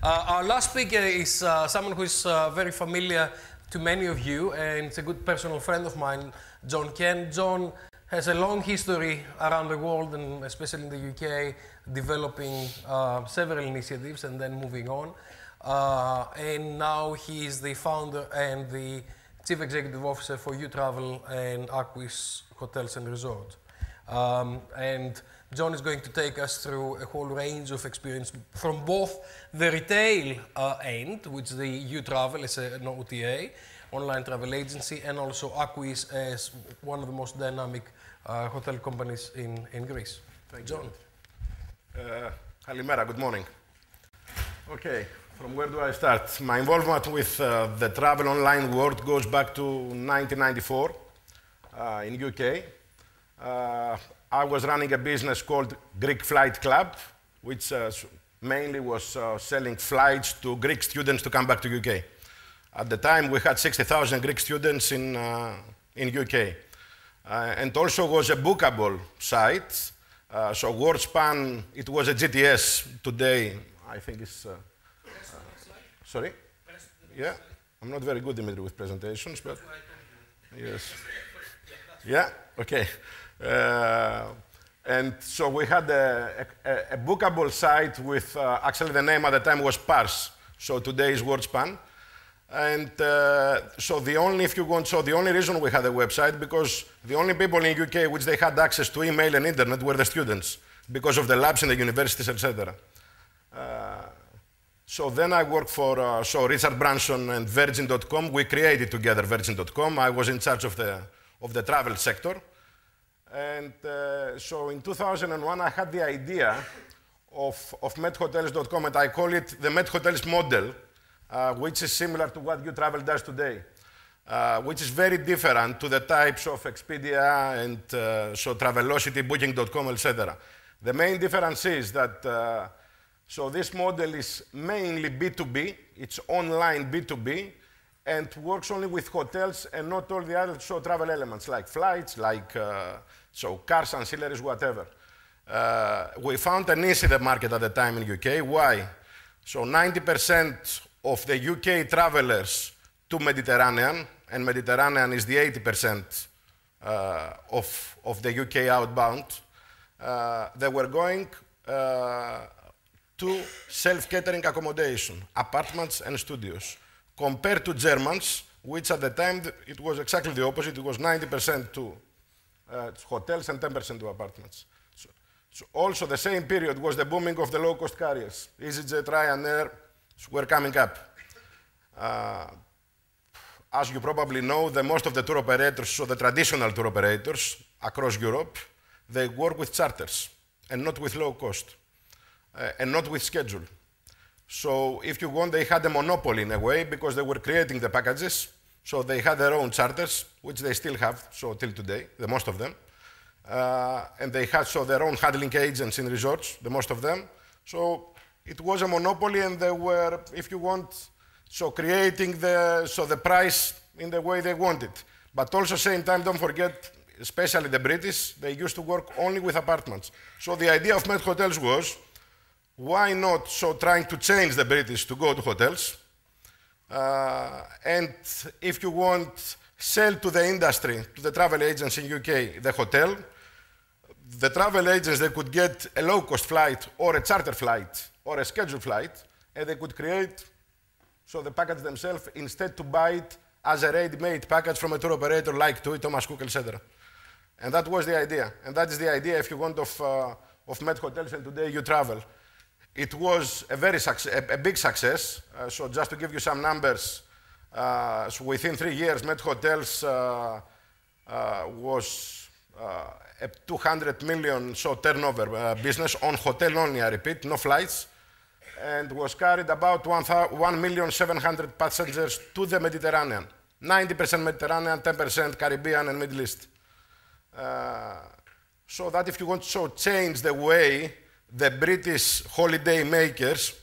Our last speaker is someone who is very familiar to many of you, and it's a good personal friend of mine, John Kent. John has a long history around the world, and especially in the UK, developing several initiatives and then moving on. And now he is the founder and the Chief Executive Officer for UTravel and Aquis Hotels and Resorts. And John is going to take us through a whole range of experience from both the retail end, which the UTravel is an OTA, online travel agency, and also Aquis as one of the most dynamic hotel companies in Greece. Thank John. You. Kalimera, good morning. Okay, from where do I start? My involvement with the travel online world goes back to 1994 in UK. I was running a business called Greek Flight Club, which mainly was selling flights to Greek students to come back to UK. At the time, we had 60,000 Greek students in UK. And also was a bookable site. So WordSpan, it was a GTS today. I think it's... sorry? Yeah? I'm not very good, Dimitri, with presentations, but... Yes. Yeah? Okay. And so we had a bookable site with, actually the name at the time was Parse, so today is WordSpan. And so the only, if you want, so the only reason we had a website, because the only people in UK which they had access to email and internet were the students, because of the labs in the universities, etc. So then I worked for, so Richard Branson and Virgin.com. We created together Virgin.com. I was in charge of the travel sector. And so in 2001, I had the idea of MetHotels.com, and I call it the MetHotels model, which is similar to what UTravel does today, which is very different to the types of Expedia and so Travelocity, Booking.com, etc. The main difference is that so this model is mainly B2B, it's online B2B, and works only with hotels and not all the other travel elements like flights, like so cars, ancillaries, whatever. We found a niche in the market at the time in UK. Why? So 90% of the UK travelers to Mediterranean, and Mediterranean is the 80% of the UK outbound, they were going to self-catering accommodation, apartments and studios, compared to Germans, which at the time it was exactly the opposite. It was 90% to hotels and 10% to apartments. So also the same period was the booming of the low-cost carriers. EasyJet, Ryanair were coming up. As you probably know, most of the tour operators, so the traditional tour operators across Europe, they work with charters and not with low cost and not with schedule. So if you want, they had a monopoly in a way because they were creating the packages. So they had their own charters, which they still have, so till today, the most of them. And they had so their own handling agents in resorts, the most of them. So it was a monopoly, and they were, if you want, so creating the price in the way they wanted. But also, same time, don't forget, especially the British, they used to work only with apartments. So the idea of Met Hotels was, why not so trying to change the British to go to hotels? And if you want, sell to the industry, to the travel agents in UK, the hotel. The travel agents, they could get a low-cost flight or a charter flight or a scheduled flight, and they could create so the package themselves instead to buy it as a ready-made package from a tour operator like TUI, Thomas Cook, etc. And that was the idea. And that is the idea, if you want, of Met Hotels and today UTravel. It was a big success. So just to give you some numbers, so within 3 years, Met Hotels was a 200 million turnover business on hotel only, I repeat, no flights, and was carried about 1,700,000 passengers to the Mediterranean. 90% Mediterranean, 10% Caribbean and Middle East. So that if you want to change the way the British holiday makers,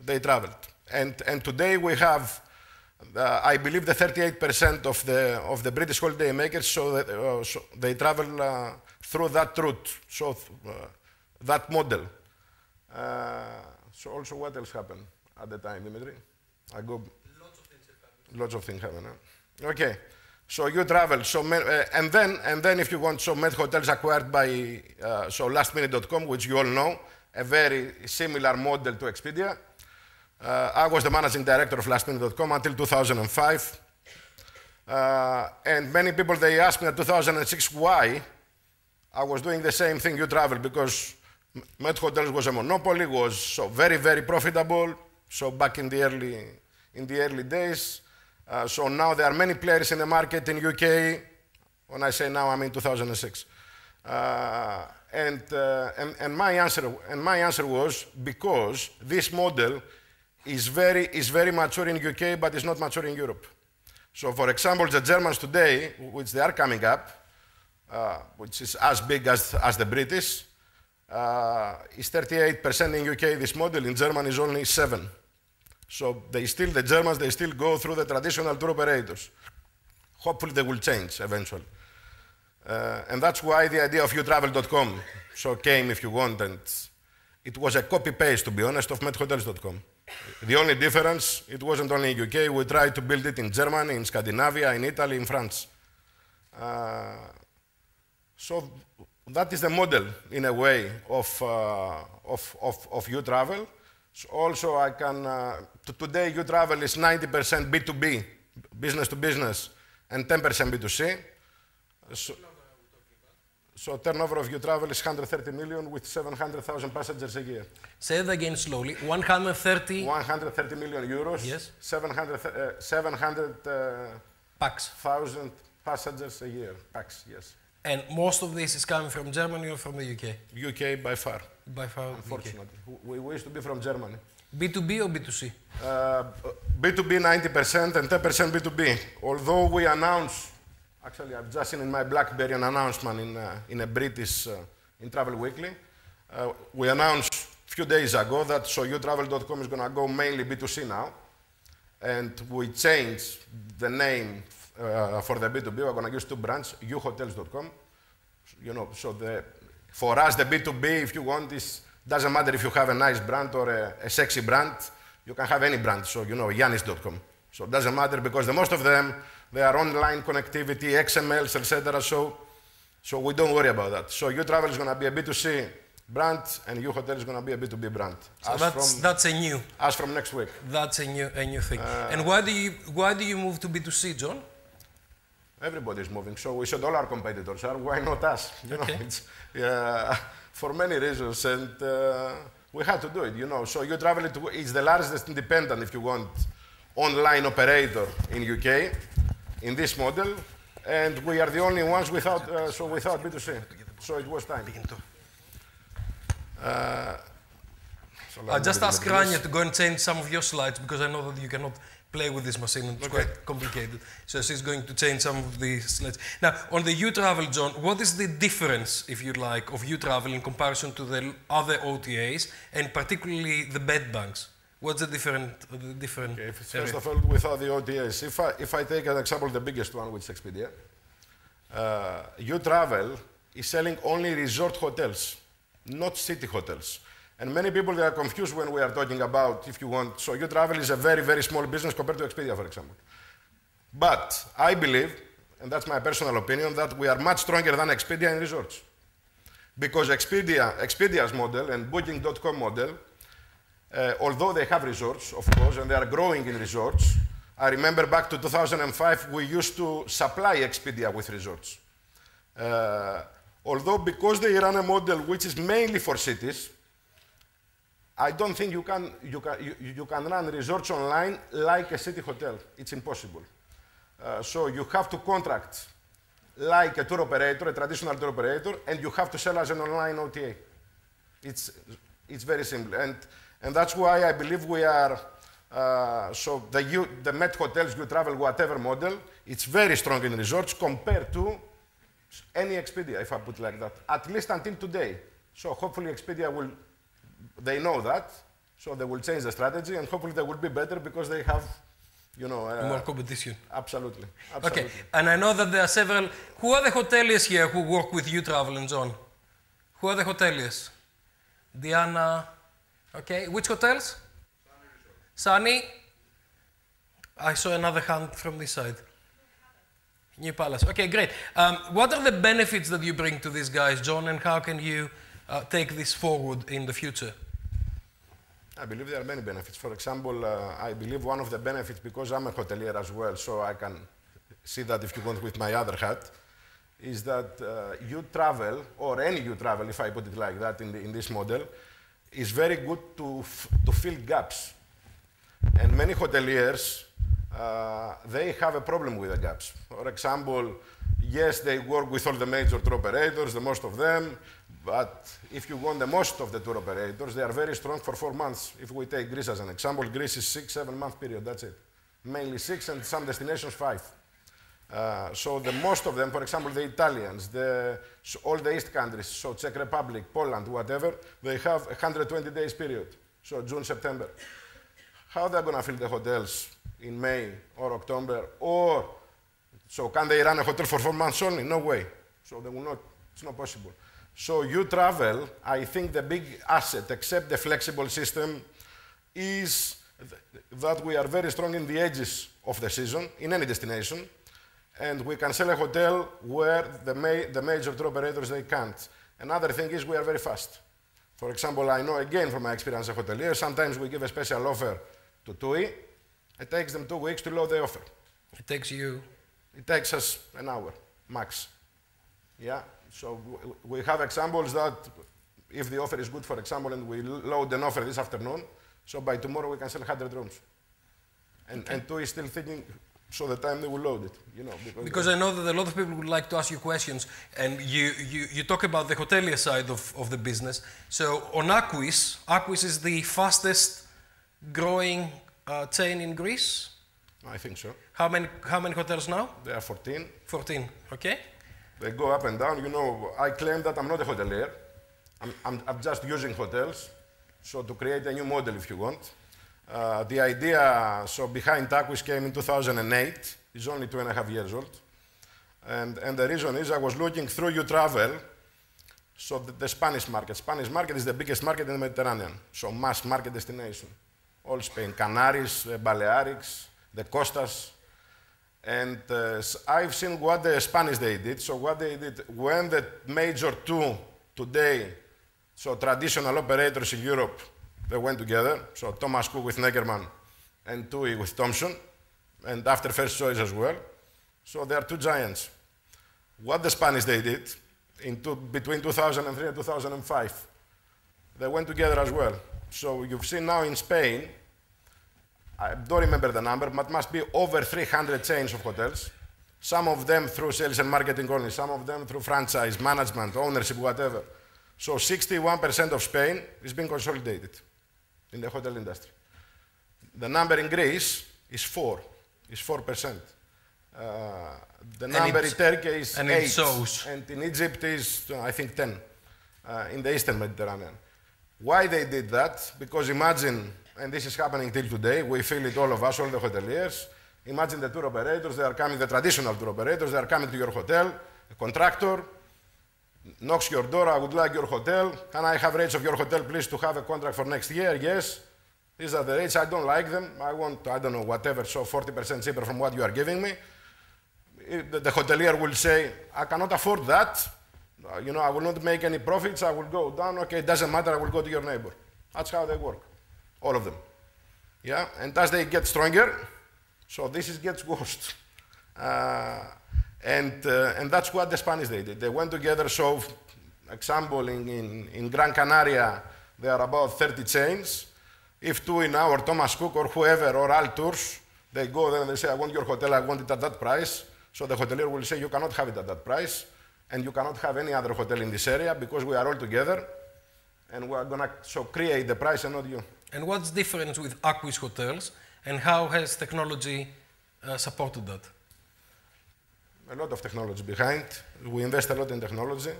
they traveled. And today we have, I believe, the 38% of the British holiday makers, so they travel through that route, so that model. So also what else happened? at the time, Dimitri? I go. Lots of things happen. Huh? Okay. So you travel. So and then if you want, so Met Hotels acquired by so lastminute.com, which you all know, a very similar model to Expedia. I was the managing director of lastminute.com until 2005. And many people, they asked me in 2006 why I was doing the same thing, you travel, because Met Hotels was a monopoly, was so very, very profitable. So back in the early days. So now there are many players in the market in UK. When I say now, I mean 2006. And my answer was because this model is very mature in UK, but is not mature in Europe. So, for example, the Germans today, which they are coming up, which is as big as the British, is 38% in UK. This model in Germany is only 7%. So the Germans, they still go through the traditional tour operators. Hopefully they will change eventually. And that's why the idea of youtravel.com so came, if you want, and it was a copy-paste, to be honest, of methotels.com. The only difference, it wasn't only in UK, we tried to build it in Germany, in Scandinavia, in Italy, in France. So that is the model, in a way, of YouTravel. So also, I can, today, YouTravel is 90% B2B, business to business, and 10% B2C. So turnover of YouTravel is 130 million with 700,000 passengers a year. Say that again slowly. 130 million euros. Yes. 700,000 Pax. Passengers a year. Pax, yes. And most of this is coming from Germany or from the UK? UK by far. By far, unfortunately. We wish to be from Germany. B2B or B2C? B2B 90% and 10% B2B. Although we announce, actually I've just seen in my BlackBerry an announcement in a British, in Travel Weekly. We announced a few days ago that so youtravel.com is going to go mainly B2C now. And we changed the name for the B2B. We're going to use 2 brands, youhotels.com. You know, so for us, the B2B, if you want, doesn't matter if you have a nice brand or a sexy brand. You can have any brand, so you know, Yanis.com. So it doesn't matter because most of them, they are online connectivity, XMLs, etc. So we don't worry about that. So YouTravel is going to be a B2C brand, and YouHotel is going to be a B2B brand. So that's a new. As from next week. That's a new thing. And why do you move to B2C, John? Everybody is moving, so we said all our competitors are. Why not us? You know, it's, for many reasons, and we had to do it. You know, so YouTravel is the largest independent, if you want, online operator in UK in this model, and we are the only ones without without B2C. So it was time. I just asked Rania to go and change some of your slides because I know that you cannot play with this machine and it's quite complicated. So she's going to change some of the slides. Now, on the YouTravel, John, what is the difference, if you like, of YouTravel in comparison to the other OTAs and particularly the bed banks? What's the different okay, first of all, without the OTAs, if I take an example, the biggest one, which is Expedia, YouTravel is selling only resort hotels, not city hotels. And many people, they are confused when we are talking about, if you want, so YouTravel is a very, very small business compared to Expedia, for example. But I believe, and that's my personal opinion, that we are much stronger than Expedia in resorts. Because Expedia's model and Booking.com model, although they have resorts, of course, and they are growing in resorts, I remember back to 2005, we used to supply Expedia with resorts. Although because they run a model which is mainly for cities, I don't think you can run resorts online like a city hotel. It's impossible. So you have to contract like a tour operator, a traditional tour operator, and you have to sell as an online OTA. It's very simple. And that's why I believe we are, so the Met Hotels, YouTravel, whatever model, it's very strong in resorts compared to any Expedia, if I put it like that, at least until today. So hopefully Expedia will, they know that, so they will change the strategy, and hopefully they will be better because they have, you know... more competition. Absolutely. Okay, and I know that there are several... Who are the hoteliers here who work with YouTravel and John? Who are the hoteliers? Diana... Okay, which hotels? Sunny? I saw another hand from this side. New Palace. Okay, great. What are the benefits that you bring to these guys, John, and how can you take this forward in the future? I believe there are many benefits. For example, I believe one of the benefits, because I'm a hotelier as well, so I can see that if you want with my other hat, is that you travel, or any you travel, if I put it like that in this model, is very good to fill gaps. And many hoteliers, they have a problem with the gaps. For example, yes, they work with all the major tour operators, the most of them, but if you want the most of the tour operators, they are very strong for 4 months. If we take Greece as an example, Greece is 6-7 month period, that's it. Mainly 6 and some destinations 5. So the most of them, for example, the Italians, all the East countries, so Czech Republic, Poland, whatever, they have a 120 days period, so June, September. How they're going to fill the hotels in May or October, or so can they run a hotel for 4 months only? No way. So they will not, it's not possible. So you travel, I think the big asset, except the flexible system, is that we are very strong in the edges of the season, in any destination, and we can sell a hotel where the major tour operators, they can't. Another thing is we are very fast. For example, I know again from my experience as a hotelier, sometimes we give a special offer to TUI, it takes them 2 weeks to load the offer. It takes you? It takes us an hour, max. Yeah, so we have examples that if the offer is good, for example, and we load an offer this afternoon, so by tomorrow we can sell 100 rooms. And, okay. And TUI is still thinking, so the time they will load it, you know. Because I know that a lot of people would like to ask you questions, and you talk about the hotelier side of the business. So on Aquis is the fastest growing chain in Greece? I think so. How many hotels now? There are 14. 14, okay. They go up and down. You know, I claim that I'm not a hotelier. I'm just using hotels, so to create a new model, if you want. The idea, so behind Aquis came in 2008. It's only 2.5 years old. And the reason is I was looking through UTravel, so the Spanish market. Spanish market is the biggest market in the Mediterranean, so mass market destination. All Spain, Canaries, Balearics, the Costas. And I've seen what the Spanish they did. So what they did, when the major two today, so traditional operators in Europe, they went together. So Thomas Cook with Neckermann and TUI with Thomson, and after First Choice as well. So they are two giants. What the Spanish they did between 2003 and 2005, they went together as well. So you've seen now in Spain, I don't remember the number, but must be over 300 chains of hotels. Some of them through sales and marketing only, some of them through franchise, management, ownership, whatever. So 61% of Spain is being consolidated in the hotel industry. The number in Greece is 4%. The number in Turkey is 8%. And in Egypt is, I think, 10%, in the Eastern Mediterranean. Why they did that? Because imagine, and this is happening till today, we feel it all of us, all the hoteliers. Imagine the tour operators, they are coming, the traditional tour operators, they are coming to your hotel, a contractor knocks your door, I would like your hotel. Can I have rates of your hotel, please, to have a contract for next year? Yes. These are the rates, I don't like them. I want, I don't know, whatever, so 40% cheaper from what you are giving me. The hotelier will say, I cannot afford that. You know, I will not make any profits, I will go down. Okay, it doesn't matter, I will go to your neighbor. That's how they work, all of them. Yeah, and as they get stronger, so this gets worse. And that's what the Spanish they did. They went together, so, example, in Gran Canaria, there are about 30 chains. If TUI now, or Thomas Cook, or whoever, or All Tours, they go there and they say, I want your hotel, I want it at that price. So the hotelier will say, you cannot have it at that price, and you cannot have any other hotel in this area, because we are all together, and we are going to create the price and not you. And what's the difference with Aquis hotels, and how has technology supported that? A lot of technology behind. We invest a lot in technology.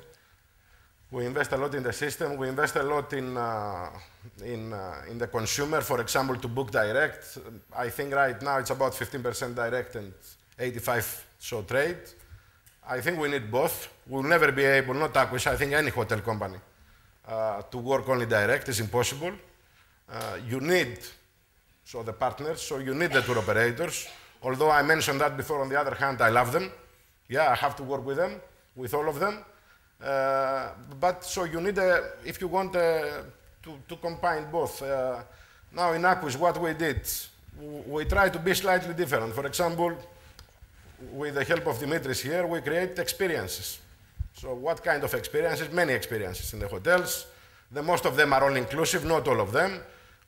We invest a lot in the system. We invest a lot in the consumer, for example, to book direct. I think right now it's about 15% direct and 85% so trade. I think we need both. We'll never be able, not Aquis, I think any hotel company, to work only direct is impossible. You need so the partners. So you need the tour operators. Although I mentioned that before, on the other hand, I love them. Yeah, I have to work with them, with all of them. But so you need, if you want to combine both. Now in Aquis, what we did, we try to be slightly different. For example, with the help of Dimitris here, we create experiences. So what kind of experiences? Many experiences in the hotels. The most of them are all-inclusive, not all of them.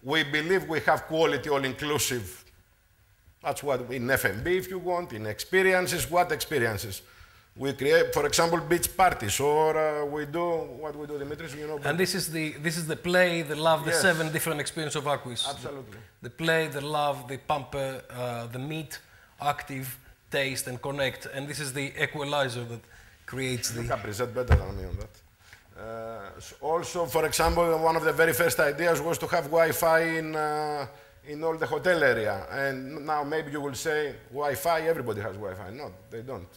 We believe we have quality all-inclusive. That's what in F&B, if you want, in experiences. What experiences? We create, for example, beach parties, or we do what we do, Dimitris, you know. And this is the play, the love, the Yes. 7 different experiences of Aquis. Absolutely. The play, the love, the pamper, the meet, active, taste, and connect. And this is the equalizer that creates You the. can present better than me on that. Also, for example, one of the very first ideas was to have Wi-Fi in all the hotel area. And now maybe you will say, Wi-Fi, everybody has Wi-Fi. No, they don't.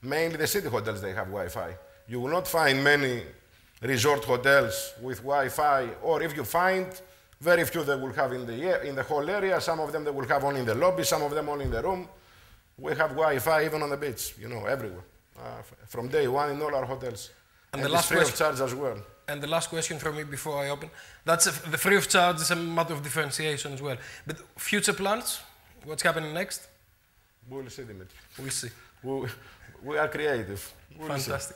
Mainly the city hotels, they have Wi-Fi. You will not find many resort hotels with Wi-Fi, or if you find, very few they will have in the whole area. Some of them they will have only in the lobby, some of them only in the room. We have Wi-Fi even on the beach, you know, everywhere. From day one in all our hotels. And And the it's last free of charge as well. And the last question from me before I open. That's the free of charge is a matter of differentiation as well. But future plans? What's happening next? We'll see, Dimitri. We'll see. We are creative. We'll see. Fantastic.